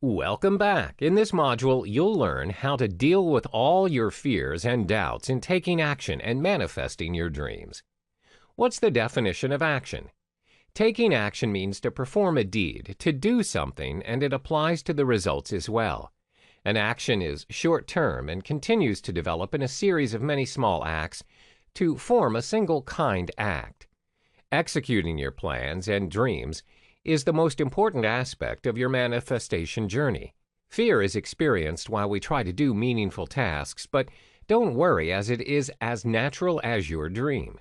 Welcome back. In this module, you'll learn how to deal with all your fears and doubts in taking action and manifesting your dreams. What's the definition of action? Taking action means to perform a deed, to do something, and it applies to the results as well. An action is short-term and continues to develop in a series of many small acts to form a single kind act. Executing your plans and dreams is the most important aspect of your manifestation journey. Fear is experienced while we try to do meaningful tasks, but don't worry, as it is as natural as your dream.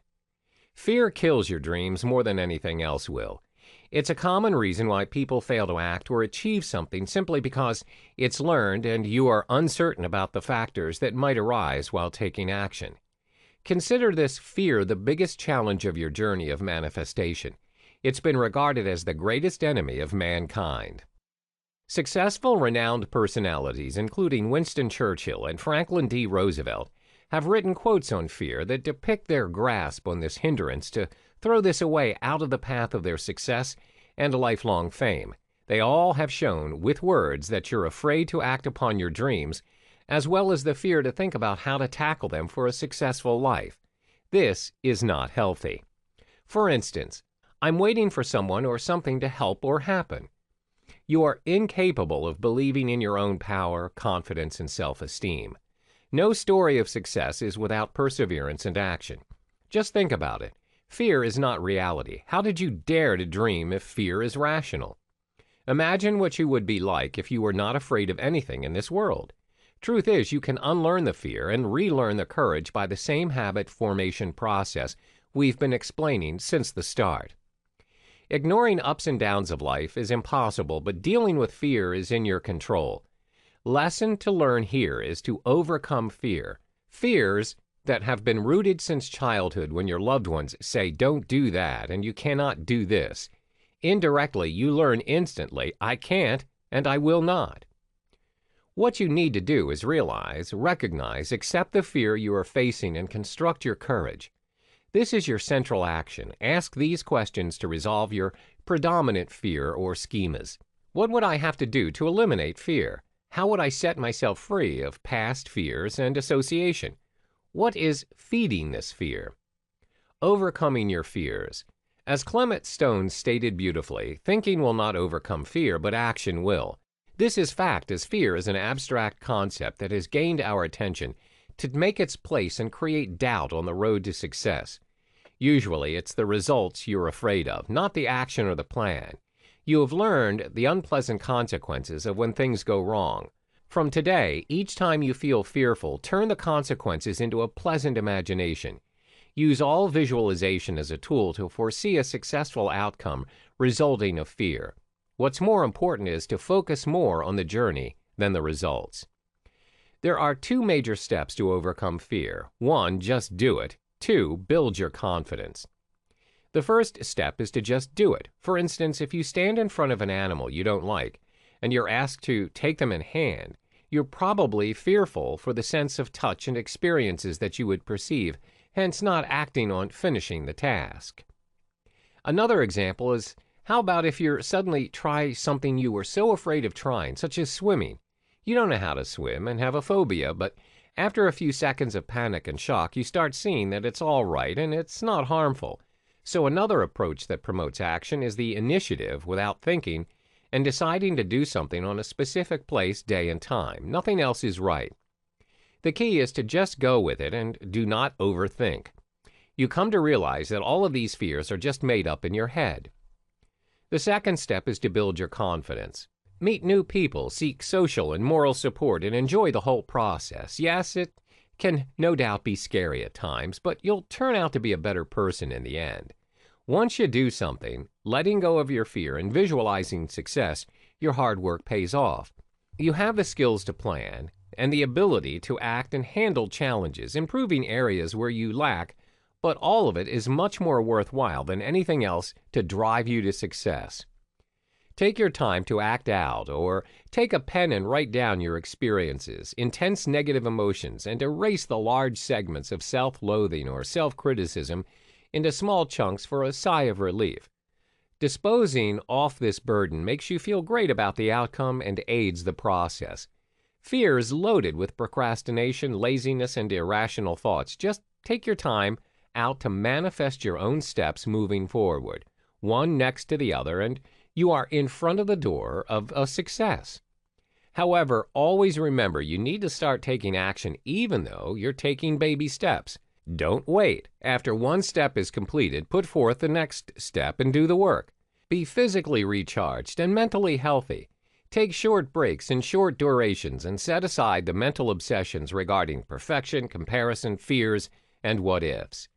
Fear kills your dreams more than anything else will. It's a common reason why people fail to act or achieve something simply because it's learned and you are uncertain about the factors that might arise while taking action. Consider this fear the biggest challenge of your journey of manifestation. It's been regarded as the greatest enemy of mankind. Successful, renowned personalities, including Winston Churchill and Franklin D. Roosevelt, have written quotes on fear that depict their grasp on this hindrance to throw this away out of the path of their success and lifelong fame. They all have shown with words that you're afraid to act upon your dreams, as well as the fear to think about how to tackle them for a successful life. This is not healthy. For instance, I'm waiting for someone or something to help or happen. You are incapable of believing in your own power, confidence, and self-esteem. No story of success is without perseverance and action. Just think about it. Fear is not reality. How did you dare to dream if fear is rational? Imagine what you would be like if you were not afraid of anything in this world. Truth is, you can unlearn the fear and relearn the courage by the same habit formation process we've been explaining since the start. Ignoring ups and downs of life is impossible, but dealing with fear is in your control. Lesson to learn here is to overcome fear. Fears that have been rooted since childhood when your loved ones say, "Don't do that," and "You cannot do this." Indirectly, you learn instantly, "I can't," and "I will not." What you need to do is realize, recognize, accept the fear you are facing, and construct your courage. This is your central action. Ask these questions to resolve your predominant fear or schemas. What would I have to do to eliminate fear? How would I set myself free of past fears and association? What is feeding this fear? Overcoming your fears. As Clement Stone stated beautifully, thinking will not overcome fear, but action will. This is fact, as fear is an abstract concept that has gained our attention to make its place and create doubt on the road to success. Usually, it's the results you're afraid of, not the action or the plan. You have learned the unpleasant consequences of when things go wrong. From today, each time you feel fearful, turn the consequences into a pleasant imagination. Use all visualization as a tool to foresee a successful outcome resulting of fear. What's more important is to focus more on the journey than the results. There are two major steps to overcome fear. 1, just do it. 2, build your confidence. The first step is to just do it. For instance, if you stand in front of an animal you don't like, and you're asked to take them in hand, you're probably fearful for the sense of touch and experiences that you would perceive, hence not acting on finishing the task. Another example is, how about if you suddenly try something you were so afraid of trying, such as swimming? You don't know how to swim and have a phobia, but after a few seconds of panic and shock, you start seeing that it's all right and it's not harmful. So another approach that promotes action is the initiative without thinking and deciding to do something on a specific place, day, and time. Nothing else is right. The key is to just go with it and do not overthink. You come to realize that all of these fears are just made up in your head. The second step is to build your confidence. Meet new people, seek social and moral support, and enjoy the whole process. Yes, it can no doubt be scary at times, but you'll turn out to be a better person in the end. Once you do something, letting go of your fear and visualizing success, your hard work pays off. You have the skills to plan and the ability to act and handle challenges, improving areas where you lack, but all of it is much more worthwhile than anything else to drive you to success. Take your time to act out, or take a pen and write down your experiences, intense negative emotions, and erase the large segments of self-loathing or self-criticism into small chunks for a sigh of relief. Disposing off this burden makes you feel great about the outcome and aids the process. Fear is loaded with procrastination, laziness, and irrational thoughts. Just take your time out to manifest your own steps moving forward, one next to the other, and you are in front of the door of a success. However, always remember you need to start taking action even though you're taking baby steps. Don't wait. After one step is completed, put forth the next step and do the work. Be physically recharged and mentally healthy. Take short breaks in short durations and set aside the mental obsessions regarding perfection, comparison, fears, and what-ifs.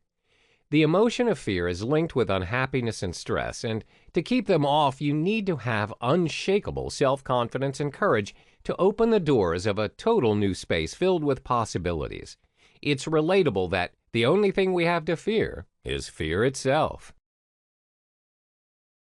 The emotion of fear is linked with unhappiness and stress, and to keep them off, you need to have unshakable self-confidence and courage to open the doors of a total new space filled with possibilities. It's relatable that the only thing we have to fear is fear itself.